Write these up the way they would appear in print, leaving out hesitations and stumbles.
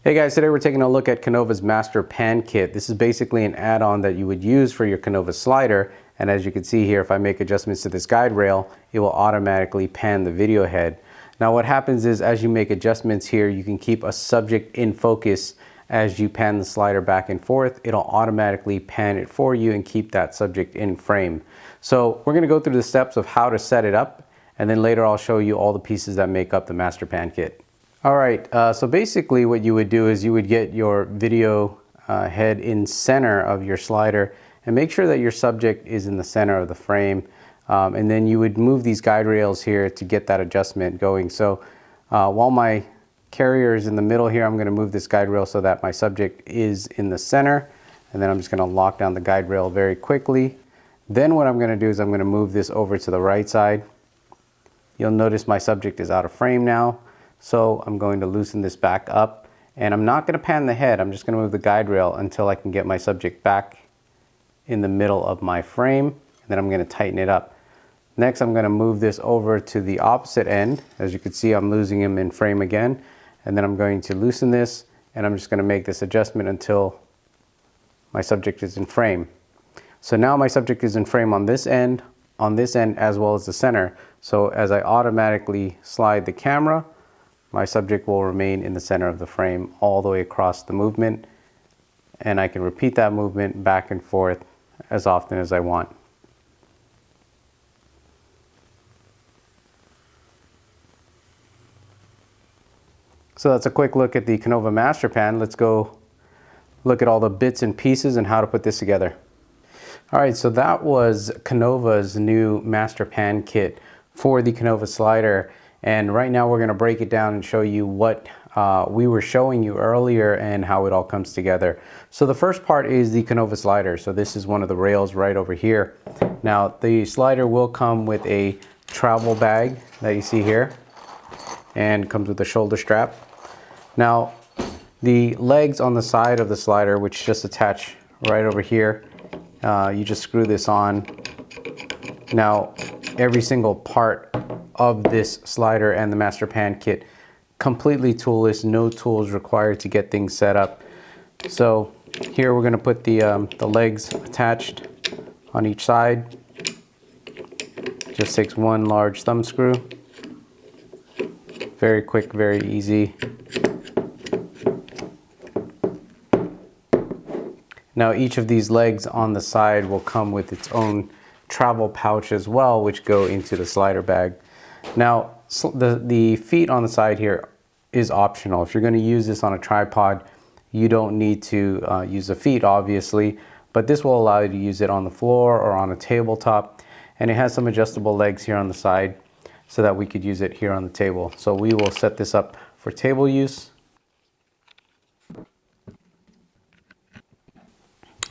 Hey guys, today we're taking a look at Konova's Master Pan Kit. This is basically an add-on that you would use for your Konova slider, and as you can see here, if I make adjustments to this guide rail, it will automatically pan the video head. Now what happens is, as you make adjustments here, you can keep a subject in focus as you pan the slider back and forth. It'll automatically pan it for you and keep that subject in frame. So we're going to go through the steps of how to set it up, and then later I'll show you all the pieces that make up the Master Pan Kit. Alright, so basically what you would do is you would get your video head in center of your slider and make sure that your subject is in the center of the frame, and then you would move these guide rails here to get that adjustment going. So while my carrier is in the middle here, I'm going to move this guide rail so that my subject is in the center, and then I'm just going to lock down the guide rail very quickly. Then what I'm going to do is I'm going to move this over to the right side. You'll notice my subject is out of frame now. So I'm going to loosen this back up, and I'm not going to pan the head. I'm just going to move the guide rail until I can get my subject back in the middle of my frame, and then I'm going to tighten it up. Next, I'm going to move this over to the opposite end. As you can see, I'm losing him in frame again, and then I'm going to loosen this, and I'm just going to make this adjustment until my subject is in frame. So now my subject is in frame on this end, as well as the center. So as I automatically slide the camera, my subject will remain in the center of the frame all the way across the movement, and I can repeat that movement back and forth as often as I want. So that's a quick look at the Konova Master Pan. Let's go look at all the bits and pieces and how to put this together. Alright, so that was Konova's new Master Pan Kit for the Konova slider. And right now we're going to break it down and show you what we were showing you earlier and how it all comes together. So the first part is the Konova slider. So this is one of the rails right over here. Now the slider will come with a travel bag that you see here, and comes with a shoulder strap. Now the legs on the side of the slider, which just attach right over here, you just screw this on. Now every single part of this slider and the Master Pan Kit completely toolless, no tools required to get things set up. So here we're going to put the legs attached on each side. Just takes one large thumb screw. Very quick, very easy. Now each of these legs on the side will come with its own travel pouch as well, which go into the slider bag. Now the feet on the side here is optional. If you're going to use this on a tripod, you don't need to use the feet obviously, but this will allow you to use it on the floor or on a tabletop, and it has some adjustable legs here on the side so that we could use it here on the table. So we will set this up for table use.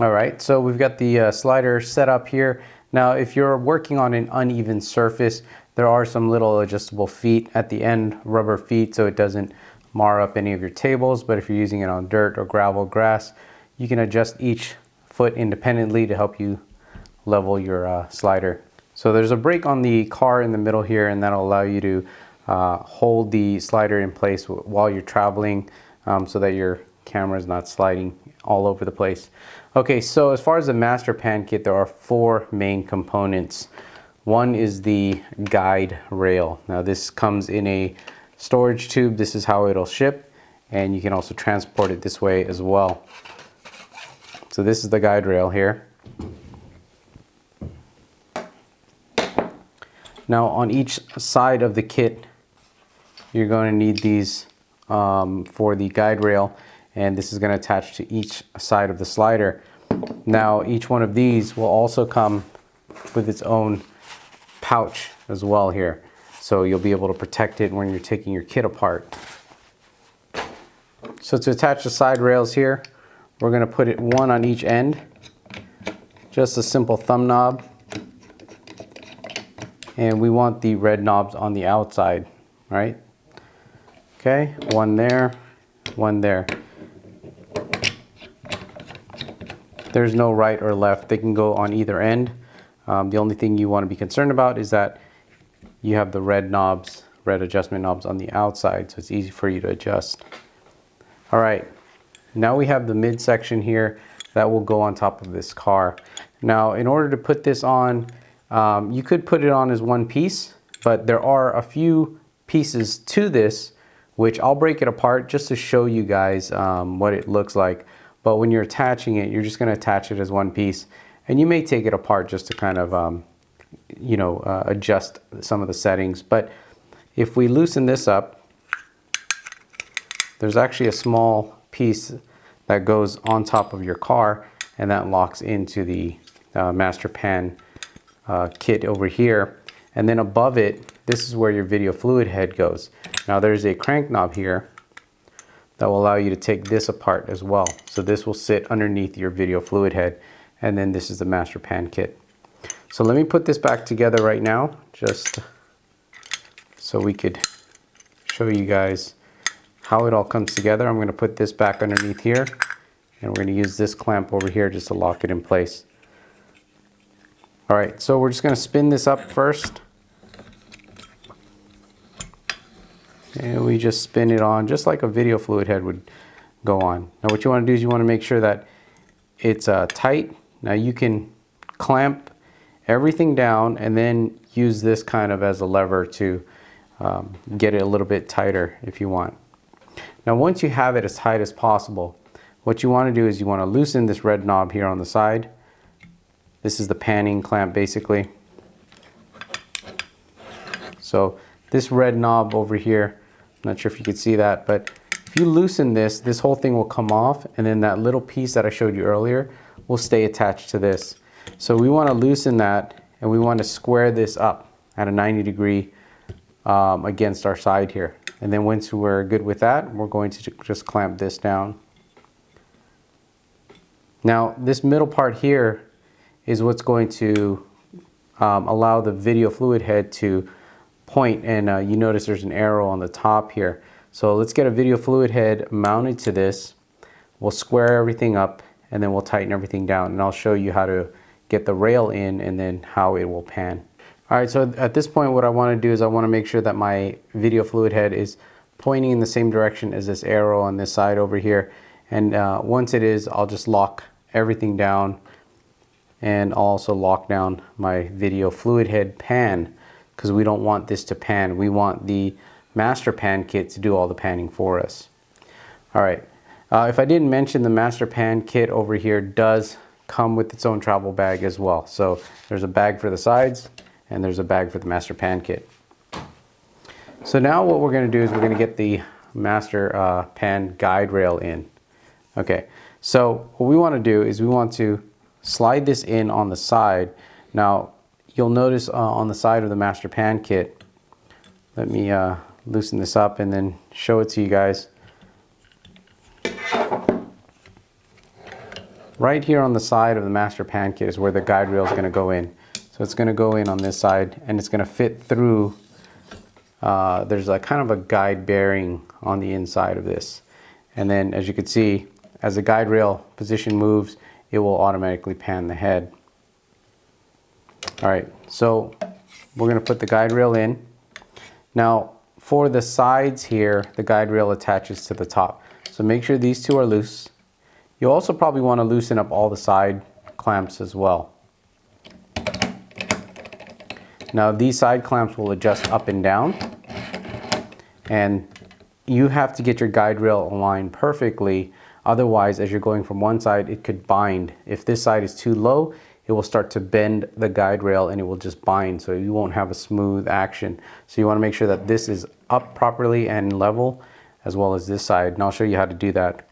Alright, so we've got the slider set up here. Now if you're working on an uneven surface, there are some little adjustable feet at the end, rubber feet, so it doesn't mar up any of your tables. But if you're using it on dirt or gravel, grass, you can adjust each foot independently to help you level your slider. So there's a brake on the car in the middle here, and that'll allow you to hold the slider in place while you're traveling, so that your camera is not sliding all over the place. Okay, so as far as the Master Pan Kit, there are four main components. One is the guide rail. Now this comes in a storage tube. This is how it'll ship, and you can also transport it this way as well. So this is the guide rail here. Now on each side of the kit, you're going to need these for the guide rail, and this is going to attach to each side of the slider. Now each one of these will also come with its own pouch as well here, so you'll be able to protect it when you're taking your kit apart. So to attach the side rails here, we're going to put it one on each end, just a simple thumb knob, and we want the red knobs on the outside, right? Okay, one there, one there. There's no right or left, they can go on either end. The only thing you want to be concerned about is that you have the red knobs, red adjustment knobs on the outside, so it's easy for you to adjust. All right, now we have the midsection here that will go on top of this car. Now, in order to put this on, you could put it on as one piece, but there are a few pieces to this, which I'll break it apart just to show you guys what it looks like. But when you're attaching it, you're just going to attach it as one piece, and you may take it apart just to kind of, adjust some of the settings. But if we loosen this up, there's actually a small piece that goes on top of your car, and that locks into the Master Pan kit over here. And then above it, this is where your video fluid head goes. Now there's a crank knob here that will allow you to take this apart as well. So this will sit underneath your video fluid head, and then this is the Master Pan kit. So let me put this back together right now, just so we could show you guys how it all comes together. I'm going to put this back underneath here, and we're going to use this clamp over here just to lock it in place. All right, so we're just going to spin this up first. And we just spin it on just like a video fluid head would go on. Now what you want to do is you want to make sure that it's tight. Now you can clamp everything down and then use this kind of as a lever to get it a little bit tighter if you want. Now once you have it as tight as possible, what you want to do is you want to loosen this red knob here on the side. This is the panning clamp basically. So this red knob over here, I'm not sure if you can see that, but if you loosen this, this whole thing will come off, and then that little piece that I showed you earlier will stay attached to this. So we want to loosen that, and we want to square this up at a 90-degree against our side here. And then once we're good with that, we're going to just clamp this down. Now this middle part here is what's going to allow the video fluid head to point, and you notice there's an arrow on the top here. So let's get a video fluid head mounted to this. We'll square everything up, and then we'll tighten everything down, and I'll show you how to get the rail in and then how it will pan. All right, so at this point what I want to do is I want to make sure that my video fluid head is pointing in the same direction as this arrow on this side over here, and once it is, I'll just lock everything down, and I'll also lock down my video fluid head pan, because we don't want this to pan. We want the Master Pan kit to do all the panning for us. All right, if I didn't mention, the Master Pan kit over here does come with its own travel bag as well. So there's a bag for the sides, and there's a bag for the Master Pan kit. So now what we're going to do is we're going to get the Master Pan guide rail in. Okay, so what we want to do is we want to slide this in on the side. Now you'll notice on the side of the Master Pan kit, let me loosen this up and then show it to you guys. Right here on the side of the Master Pan kit is where the guide rail is going to go in. So it's going to go in on this side, and it's going to fit through. There's a kind of a guide bearing on the inside of this. And then as you can see, as the guide rail position moves, it will automatically pan the head. All right, so we're going to put the guide rail in. Now for the sides here, the guide rail attaches to the top. So make sure these two are loose. You'll also probably want to loosen up all the side clamps as well. Now these side clamps will adjust up and down, and you have to get your guide rail aligned perfectly. Otherwise, as you're going from one side, it could bind. If this side is too low, it will start to bend the guide rail and it will just bind, so you won't have a smooth action. So you want to make sure that this is up properly and level, as well as this side, and I'll show you how to do that.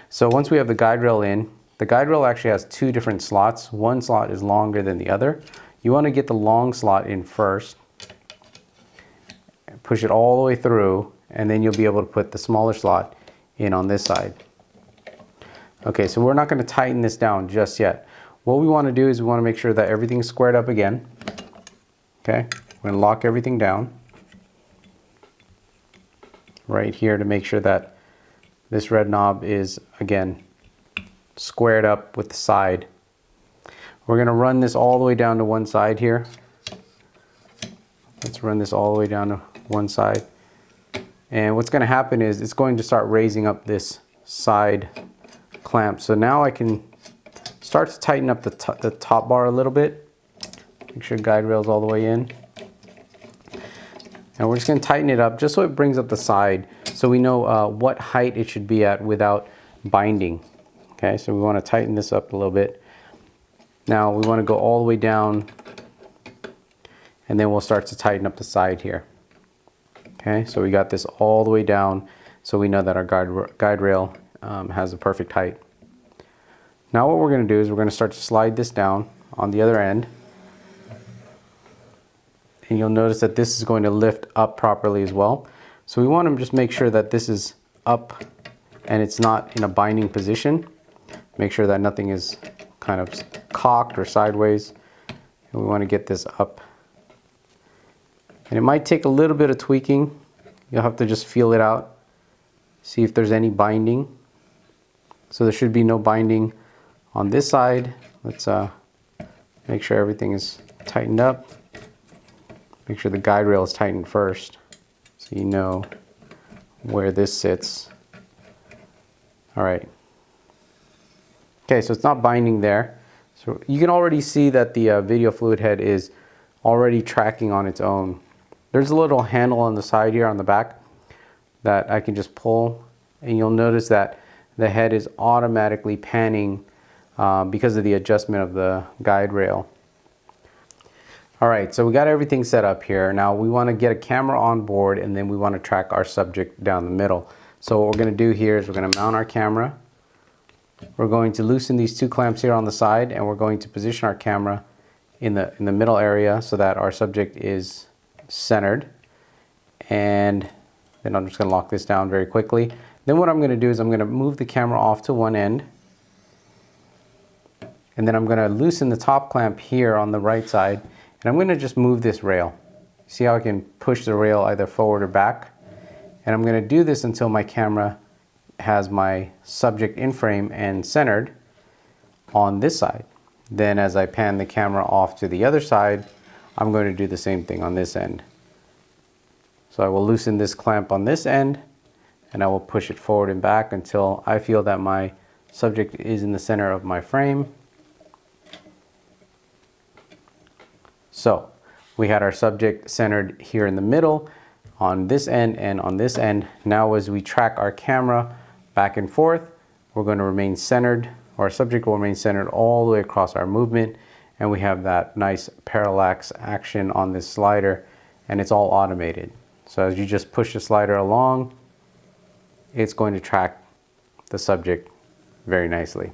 So once we have the guide rail in, the guide rail actually has two different slots. One slot is longer than the other. You want to get the long slot in first, push it all the way through, and then you'll be able to put the smaller slot in on this side. Okay, so we're not going to tighten this down just yet. What we want to do is we want to make sure that everything's squared up again. Okay, we're going to lock everything down right here to make sure that this red knob is, again, squared up with the side. We're going to run this all the way down to one side here. Let's run this all the way down to one side. And what's going to happen is it's going to start raising up this side clamp. So now I can start to tighten up the top bar a little bit. Make sure guide rail's all the way in. And we're just going to tighten it up just so it brings up the side, so we know what height it should be at without binding. Okay, so we want to tighten this up a little bit. Now we want to go all the way down, and then we'll start to tighten up the side here. Okay, so we got this all the way down, so we know that our guide rail has the perfect height. Now what we're going to do is we're going to start to slide this down on the other end. And you'll notice that this is going to lift up properly as well. So we want to just make sure that this is up and it's not in a binding position. Make sure that nothing is kind of cocked or sideways. And we want to get this up. And it might take a little bit of tweaking. You'll have to just feel it out. See if there's any binding. So there should be no binding on this side. Let's make sure everything is tightened up. Make sure the guide rail is tightened first, so you know where this sits. All right. Okay, so it's not binding there. So you can already see that the video fluid head is already tracking on its own. There's a little handle on the side here on the back that I can just pull, and you'll notice that the head is automatically panning because of the adjustment of the guide rail. All right, so we got everything set up here. Now we want to get a camera on board, and then we want to track our subject down the middle. So what we're going to do here is we're going to mount our camera. We're going to loosen these two clamps here on the side, and we're going to position our camera in the middle area so that our subject is centered. And then I'm just going to lock this down very quickly. Then what I'm going to do is I'm going to move the camera off to one end, and then I'm going to loosen the top clamp here on the right side. And I'm going to just move this rail. See how I can push the rail either forward or back? And I'm going to do this until my camera has my subject in frame and centered on this side. Then as I pan the camera off to the other side, I'm going to do the same thing on this end. So I will loosen this clamp on this end, and I will push it forward and back until I feel that my subject is in the center of my frame. So we had our subject centered here in the middle on this end and on this end. Now as we track our camera back and forth, we're going to remain centered, or our subject will remain centered all the way across our movement, and we have that nice parallax action on this slider, and it's all automated. So as you just push the slider along, it's going to track the subject very nicely.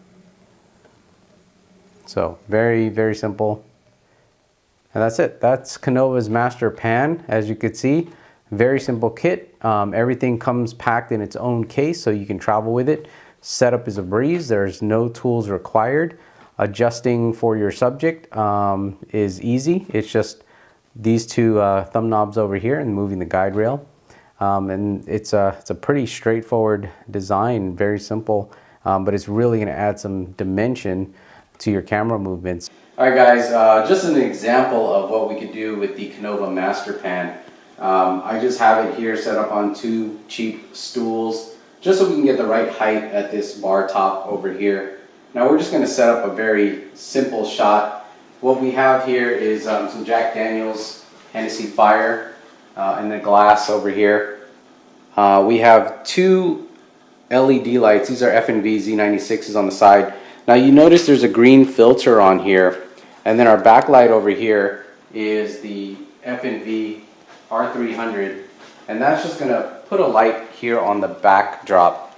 So very, very simple. And that's it. That's Konova's Master Pan. As you could see, very simple kit. Everything comes packed in its own case so you can travel with it. Setup is a breeze. There's no tools required. Adjusting for your subject is easy. It's just these two thumb knobs over here and moving the guide rail. And it's a pretty straightforward design, very simple, but it's really going to add some dimension to your camera movements. Alright guys, just an example of what we could do with the Konova Master Pan. I just have it here set up on two cheap stools just so we can get the right height at this bar top over here. Now we're just going to set up a very simple shot. What we have here is some Jack Daniels Hennessy Fire and the glass over here. We have two LED lights. These are F&V Z96s on the side. Now you notice there's a green filter on here, and then our backlight over here is the F&V R300, and that's just going to put a light here on the backdrop.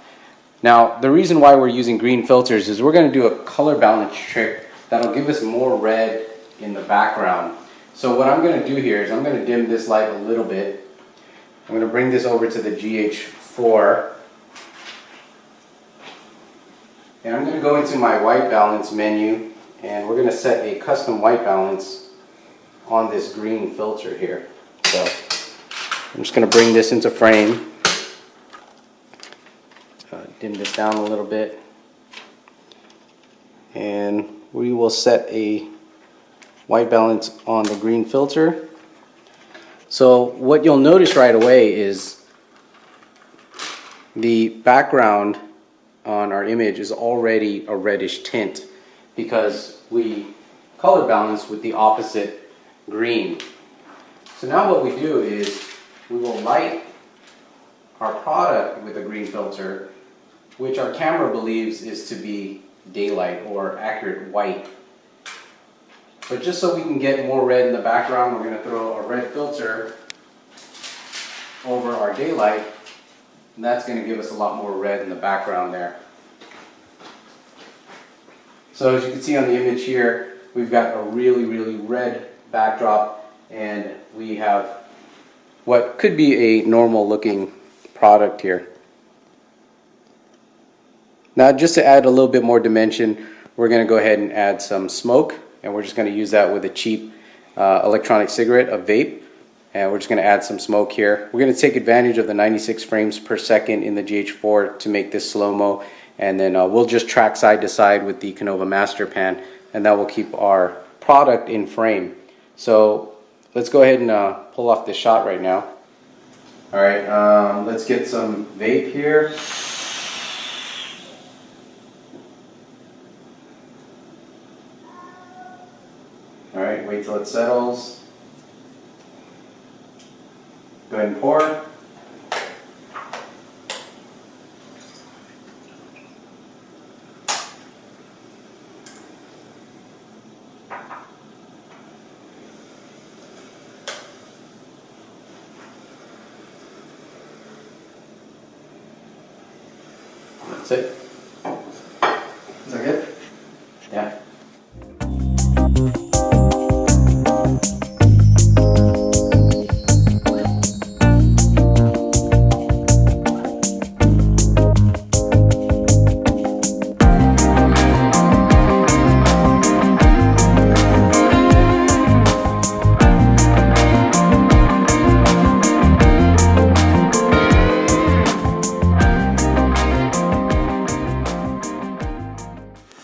Now the reason why we're using green filters is we're going to do a color balance trick that'll give us more red in the background. So what I'm going to do here is I'm going to dim this light a little bit. I'm going to bring this over to the GH4. And I'm going to go into my white balance menu, and we're going to set a custom white balance on this green filter here. So I'm just going to bring this into frame, dim this down a little bit, and we will set a white balance on the green filter. So what you'll notice right away is the background on our image is already a reddish tint because we color balance with the opposite green. So now what we do is we will light our product with a green filter, which our camera believes is to be daylight or accurate white. But just so we can get more red in the background, we're going to throw a red filter over our daylight, and that's going to give us a lot more red in the background there. So as you can see on the image here, we've got a really, really red backdrop, and we have what could be a normal looking product here. Now, just to add a little bit more dimension, we're going to go ahead and add some smoke, and we're just going to use that with a cheap electronic cigarette, a vape, and we're just going to add some smoke here. We're going to take advantage of the 96 frames per second in the GH4 to make this slow-mo, and then we'll just track side to side with the Konova Master Pan, and that will keep our product in frame. So let's go ahead and pull off this shot right now. Alright, let's get some vape here. Alright, wait till it settles. Go ahead and pour. That's it. Is that good? Yeah.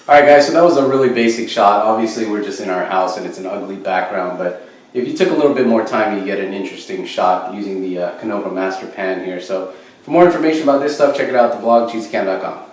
Alright guys, so that was a really basic shot. Obviously we're just in our house and it's an ugly background, but if you took a little bit more time you get an interesting shot using the Konova Master Pan here. So for more information about this stuff, check it out at the blog, cheesycam.com.